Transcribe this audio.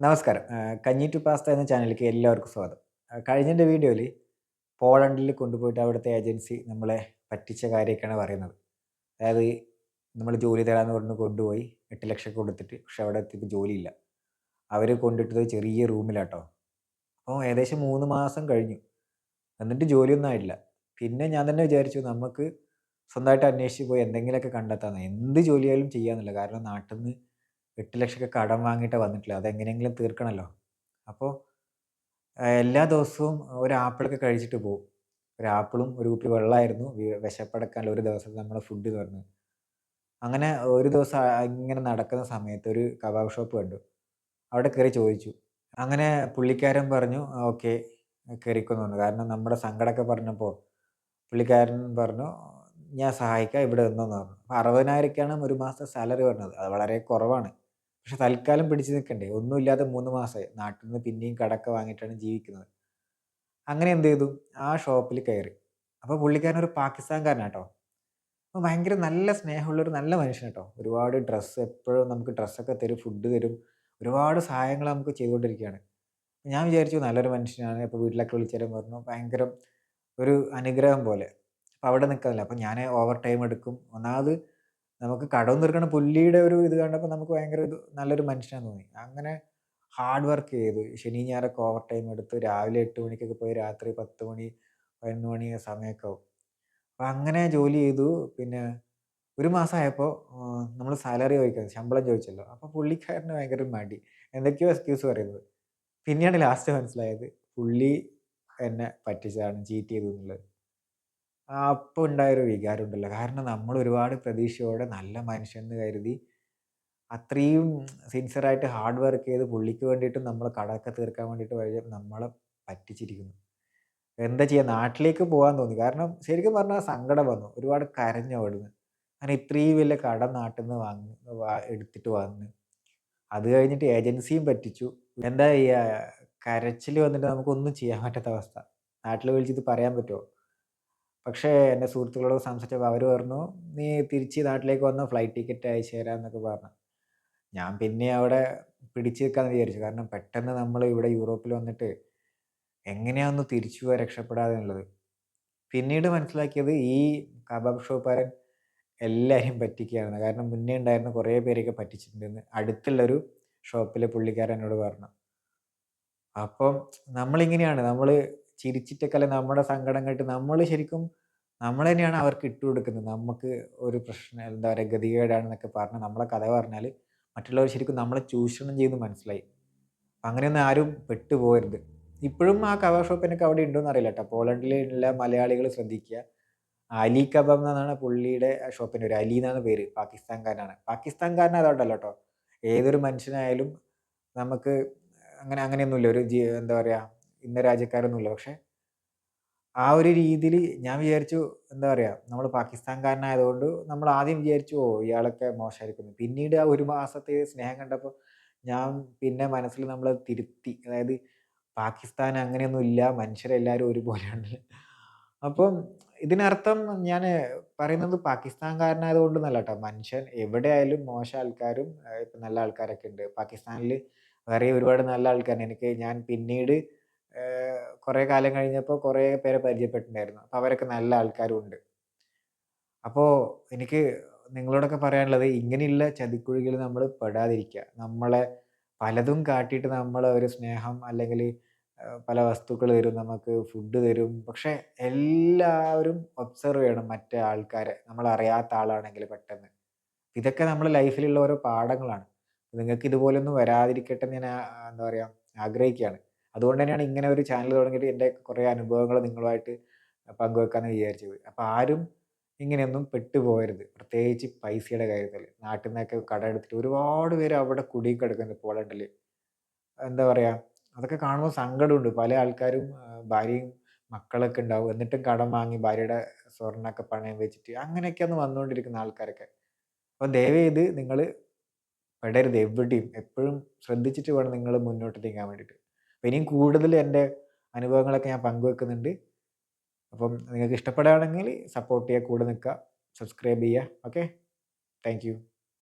നമസ്കാരം. കഞ്ഞി to pasta എന്ന ചാനലിലേക്ക് എല്ലാവർക്കും സ്വാഗതം. കഴിഞ്ഞതിൻ്റെ വീഡിയോയിൽ പോളണ്ടിൽ കൊണ്ടുപോയിട്ട് അവിടുത്തെ ഏജൻസി നമ്മളെ പറ്റിച്ച കാര്യമൊക്കെയാണ് പറയുന്നത്. അതായത് നമ്മൾ ജോലി തരാമെന്ന് പറഞ്ഞ് കൊണ്ടുപോയി 8,00,000 കൊടുത്തിട്ട് പക്ഷെ അവിടെ എത്തിയപ്പോൾ ജോലിയില്ല. അവർ കൊണ്ടിട്ടത് ചെറിയ റൂമിലാട്ടോ. അപ്പോൾ ഏകദേശം 3 മാസം കഴിഞ്ഞു. എന്നിട്ട് ജോലിയൊന്നും ആയില്ല. പിന്നെ ഞാൻ തന്നെ വിചാരിച്ചു നമുക്ക് സ്വന്തമായിട്ട് അന്വേഷിച്ച് പോയി എന്തെങ്കിലുമൊക്കെ കണ്ടെത്താമെന്ന്. എന്ത് ജോലിയായാലും ചെയ്യാമെന്നില്ല. കാരണം നാട്ടിൽ നിന്ന് 8,00,000 കടം വാങ്ങിയിട്ടാണ് വന്നിട്ടുള്ളത്. അതെങ്ങനെയെങ്കിലും തീർക്കണമല്ലോ. അപ്പോൾ എല്ലാ ദിവസവും ഒരു ആപ്പിളൊക്കെ കഴിച്ചിട്ട് പോകും. ഒരു ആപ്പിളും ഒരു കുപ്പി വെള്ളമായിരുന്നു വിശപ്പടക്കാനുള്ള ഒരു ദിവസത്തെ നമ്മുടെ ഫുഡ് എന്ന് പറഞ്ഞത്. അങ്ങനെ ഒരു ദിവസം ഇങ്ങനെ നടക്കുന്ന സമയത്ത് ഒരു കബാബ് ഷോപ്പ് കണ്ടു. അവിടെ കയറി ചോദിച്ചു. അങ്ങനെ പുള്ളിക്കാരൻ പറഞ്ഞു ഓക്കെ കയറിക്കോന്ന് പറഞ്ഞു. കാരണം നമ്മുടെ സങ്കടമൊക്കെ പറഞ്ഞപ്പോൾ പുള്ളിക്കാരൻ പറഞ്ഞു ഞാൻ സഹായിക്കാം ഇവിടെ നിന്നോന്ന് പറഞ്ഞു. അപ്പോൾ 60,000ക്കാണ് ഒരു മാസത്തെ സാലറി പറഞ്ഞത്. അത് വളരെ കുറവാണ്. പക്ഷെ തൽക്കാലം പിടിച്ചു നിൽക്കണ്ടേ. ഒന്നുമില്ലാതെ 3 മാസമായി. നാട്ടിൽ നിന്ന് പിന്നെയും കടമൊക്കെ വാങ്ങിയിട്ടാണ് ജീവിക്കുന്നത്. അങ്ങനെ എന്ത് ചെയ്തു, ആ ഷോപ്പിൽ കയറി. അപ്പോൾ പുള്ളിക്കാരൻ ഒരു പാകിസ്ഥാൻകാരനാട്ടോ. അപ്പോൾ ഭയങ്കര നല്ല സ്നേഹമുള്ളൊരു നല്ല മനുഷ്യനാട്ടോ. ഒരുപാട് ഡ്രസ്സ് എപ്പോഴും നമുക്ക് ഡ്രസ്സൊക്കെ തരും, ഫുഡ് തരും. ഒരുപാട് സഹായങ്ങൾ നമുക്ക് ചെയ്തുകൊണ്ടിരിക്കുകയാണ്. ഞാൻ വിചാരിച്ചു നല്ലൊരു മനുഷ്യനാണ്. അപ്പോൾ വീട്ടിലൊക്കെ വിളിച്ചു തരാൻ പറഞ്ഞു. ഭയങ്കര ഒരു അനുഗ്രഹം പോലെ. അപ്പോൾ അവിടെ നിൽക്കാനില്ല. അപ്പോൾ ഞാൻ ഓവർ ടൈം എടുക്കും. ഒന്നാമത് നമുക്ക് കടവും തീർക്കണം. പുള്ളിയുടെ ഒരു ഇത് കണ്ടപ്പോൾ നമുക്ക് ഭയങ്കര നല്ലൊരു മനുഷ്യനാന്ന് തോന്നി. അങ്ങനെ ഹാർഡ് വർക്ക് ചെയ്തു. ശനിയും ഞായറൊക്കെ ഓവർ ടൈം എടുത്ത് രാവിലെ 8 മണിക്കൊക്കെ പോയി രാത്രി 10 മണി 11 മണി സമയമൊക്കെ ആവും. അപ്പോൾ അങ്ങനെ ജോലി ചെയ്തു. പിന്നെ ഒരു മാസമായപ്പോൾ നമ്മൾ സാലറി ചോദിക്കുന്നത് ശമ്പളം ചോദിച്ചല്ലോ. അപ്പോൾ പുള്ളിക്കാരന് ഭയങ്കര മടി. എന്തൊക്കെയോ എക്സ്ക്യൂസ് പറയുന്നത്. പിന്നെയാണ് ലാസ്റ്റ് മനസ്സിലായത് പുള്ളി എന്നെ പറ്റിച്ചതാണ്, ചീറ്റ് ചെയ്തു എന്നുള്ളത്. അപ്പോൾ ഉണ്ടായൊരു വികാരം ഉണ്ടല്ലോ. കാരണം നമ്മൾ ഒരുപാട് പ്രതീക്ഷയോടെ നല്ല മനുഷ്യനെന്ന് കരുതി അത്രയും സിൻസിയറായിട്ട് ഹാർഡ് വർക്ക് ചെയ്ത് പുള്ളിക്ക് വേണ്ടിയിട്ടും നമ്മളെ കടമൊക്കെ തീർക്കാൻ വേണ്ടിയിട്ട് വഴി നമ്മളെ പറ്റിച്ചിരിക്കുന്നു. എന്താ ചെയ്യാ, നാട്ടിലേക്ക് പോകാൻ തോന്നി. കാരണം ശരിക്കും പറഞ്ഞാൽ സങ്കടം വന്നു. ഒരുപാട് കരഞ്ഞു അവിടുന്ന്. കാരണം ഇത്രയും വലിയ കടം നാട്ടിൽ നിന്ന് എടുത്തിട്ട് വന്ന്. അത് കഴിഞ്ഞിട്ട് ഏജൻസിയും പറ്റിച്ചു. എന്താ ചെയ്യാ, കരച്ചിൽ വന്നിട്ട് നമുക്കൊന്നും ചെയ്യാൻ പറ്റാത്ത അവസ്ഥ. നാട്ടിൽ വിളിച്ചിത് പറയാൻ പറ്റുമോ? പക്ഷേ എൻ്റെ സുഹൃത്തുക്കളോട് സംസാരിച്ചപ്പോൾ അവർ പറഞ്ഞു, "നീ തിരിച്ച് നാട്ടിലേക്ക് വന്നോ ഫ്ലൈറ്റ് ടിക്കറ്റ് അയച്ചു തരാം" എന്നൊക്കെ പറഞ്ഞു. ഞാൻ പിന്നെ അവിടെ പിടിച്ച് നിൽക്കാമെന്ന് വിചാരിച്ചു. കാരണം പെട്ടെന്ന് നമ്മൾ ഇവിടെ യൂറോപ്പിൽ വന്നിട്ട് എങ്ങനെയാ ഒന്ന് തിരിച്ചു പോവാ രക്ഷപ്പെടാതെ എന്നുള്ളത്. പിന്നീട് മനസ്സിലാക്കിയത് ഈ കബാബ് ഷോപ്പുകാരൻ എല്ലാവരെയും പറ്റിക്കുകയാണ്. കാരണം മുന്നേ ഉണ്ടായിരുന്ന കുറേ പേരെയൊക്കെ പറ്റിച്ചിട്ടുണ്ടെന്ന് അടുത്തുള്ളൊരു ഷോപ്പിലെ പുള്ളിക്കാരൻ എന്നോട് പറഞ്ഞു. അപ്പം നമ്മളിങ്ങനെയാണ്. നമ്മള് ചിരിച്ചിട്ടൊക്കെ അല്ല നമ്മുടെ സങ്കടം കേട്ട് നമ്മള് ശരിക്കും നമ്മൾ തന്നെയാണ് അവർക്ക് ഇട്ടുകൊടുക്കുന്നത്. നമുക്ക് ഒരു പ്രശ്നം എന്താ പറയുക ഗതികേടാണെന്നൊക്കെ പറഞ്ഞ് നമ്മളെ കഥ പറഞ്ഞാല് മറ്റുള്ളവർ ശരിക്കും നമ്മളെ ചൂഷണം ചെയ്യുമെന്ന് മനസ്സിലായി. അങ്ങനെയൊന്നും ആരും പെട്ടുപോകരുത്. ഇപ്പോഴും ആ കബാബ് ഷോപ്പിനൊക്കെ അവിടെ ഉണ്ടോയെന്ന് അറിയില്ല കേട്ടോ. പോളണ്ടിലുള്ള മലയാളികൾ ശ്രദ്ധിക്കുക. അലി കബാബ് എന്നാണ് പുള്ളിയുടെ ഷോപ്പിൻ്റെ പേര്. അലി എന്നാണ് പേര്. പാകിസ്ഥാൻകാരനാണ്. പാകിസ്ഥാൻകാരൻ അതുകൊണ്ടല്ല കേട്ടോ. ഏതൊരു മനുഷ്യനായാലും നമുക്ക് അങ്ങനെയൊന്നുമില്ല. ഒരു എന്താ പറയുക ഇന്ന രാജ്യക്കാരൊന്നുമില്ല. പക്ഷേ ആ ഒരു രീതിയിൽ ഞാൻ വിചാരിച്ചു എന്താ പറയുക നമ്മൾ പാകിസ്ഥാൻകാരനായതുകൊണ്ട് നമ്മൾ ആദ്യം വിചാരിച്ചു ഓ ഇയാളൊക്കെ മോശമായിരിക്കുന്നു. പിന്നീട് ആ ഒരു മാസത്തെ സ്നേഹം കണ്ടപ്പോൾ ഞാൻ പിന്നെ മനസ്സിൽ നമ്മളത് തിരുത്തി. അതായത് പാകിസ്ഥാൻ അങ്ങനെയൊന്നും ഇല്ല. മനുഷ്യരെല്ലാവരും ഒരുപോലെയാണ്. അപ്പം ഇതിനർത്ഥം ഞാൻ പറയുന്നത് പാകിസ്ഥാൻകാരനായതുകൊണ്ടൊന്നല്ല ട്ടോ. മനുഷ്യൻ എവിടെയായാലും മോശം ആൾക്കാരും ഇപ്പം നല്ല ആൾക്കാരൊക്കെ ഉണ്ട്. പാകിസ്ഥാനിൽ വേറെയും ഒരുപാട് നല്ല ആൾക്കാരുണ്ട്. ഞാൻ പിന്നീട് കുറേ കാലം കഴിഞ്ഞപ്പോൾ കുറേ പേരെ പരിചയപ്പെട്ടിട്ടുണ്ടായിരുന്നു. അപ്പോൾ അവരൊക്കെ നല്ല ആൾക്കാരും ഉണ്ട്. അപ്പോൾ എനിക്ക് നിങ്ങളോടൊക്കെ പറയാനുള്ളത് ഇങ്ങനെയുള്ള ചതിക്കുഴികളിൽ നമ്മൾ പെടാതിരിക്കുക. നമ്മളെ പലതും കാട്ടിയിട്ട് നമ്മളെ ഒരു സ്നേഹം അല്ലെങ്കിൽ പല വസ്തുക്കൾ തരും, നമുക്ക് ഫുഡ് തരും. പക്ഷേ എല്ലാവരും ഒബ്സർവ് ചെയ്യണം മറ്റേ ആൾക്കാരെ. നമ്മളറിയാത്ത ആളാണെങ്കിൽ പെട്ടെന്ന്. ഇതൊക്കെ നമ്മുടെ ലൈഫിലുള്ള ഓരോ പാഠങ്ങളാണ്. നിങ്ങൾക്ക് ഇതുപോലൊന്നും വരാതിരിക്കട്ടെ എന്ന് ഞാൻ എന്താ പറയുക ആഗ്രഹിക്കുകയാണ്. അതുകൊണ്ട് തന്നെയാണ് ഇങ്ങനെ ഒരു ചാനൽ തുടങ്ങിയിട്ട് എൻ്റെ കുറേ അനുഭവങ്ങൾ നിങ്ങളുമായിട്ട് പങ്കുവെക്കാമെന്ന് വിചാരിച്ചത്. അപ്പോൾ ആരും ഇങ്ങനെയൊന്നും പെട്ടുപോകരുത്. പ്രത്യേകിച്ച് പൈസയുടെ കാര്യത്തിൽ. നാട്ടിൽ നിന്നൊക്കെ കടമെടുത്തിട്ട് ഒരുപാട് പേര് അവിടെ കുടുങ്ങിക്കിടക്കുന്നുണ്ട് പോളണ്ടിൽ. എന്താ പറയാ, അതൊക്കെ കാണുമ്പോൾ സങ്കടമുണ്ട്. പല ആൾക്കാരും ഭാര്യയും മക്കളൊക്കെ ഉണ്ടാവും. എന്നിട്ടും കടം വാങ്ങി ഭാര്യയുടെ സ്വർണ്ണമൊക്കെ പണയം വെച്ചിട്ട് അങ്ങനെയൊക്കെയാണ് വന്നുകൊണ്ടിരിക്കുന്ന ആൾക്കാരൊക്കെ. അപ്പോൾ ദയവേത് നിങ്ങൾ പെടരുത് എവിടെയും. എപ്പോഴും ശ്രദ്ധിച്ചിട്ട് വേണം നിങ്ങൾ മുന്നോട്ട് നീങ്ങാൻ വേണ്ടിയിട്ട്. അപ്പോൾ ഇനിയും കൂടുതൽ എൻ്റെ അനുഭവങ്ങളൊക്കെ ഞാൻ പങ്കുവെക്കുന്നുണ്ട്. അപ്പം നിങ്ങൾക്ക് ഇഷ്ടപ്പെടുകയാണെങ്കിൽ സപ്പോർട്ട് ചെയ്യുക, കൂടെ നിൽക്കുക, സബ്സ്ക്രൈബ് ചെയ്യുക. Okay, thank you.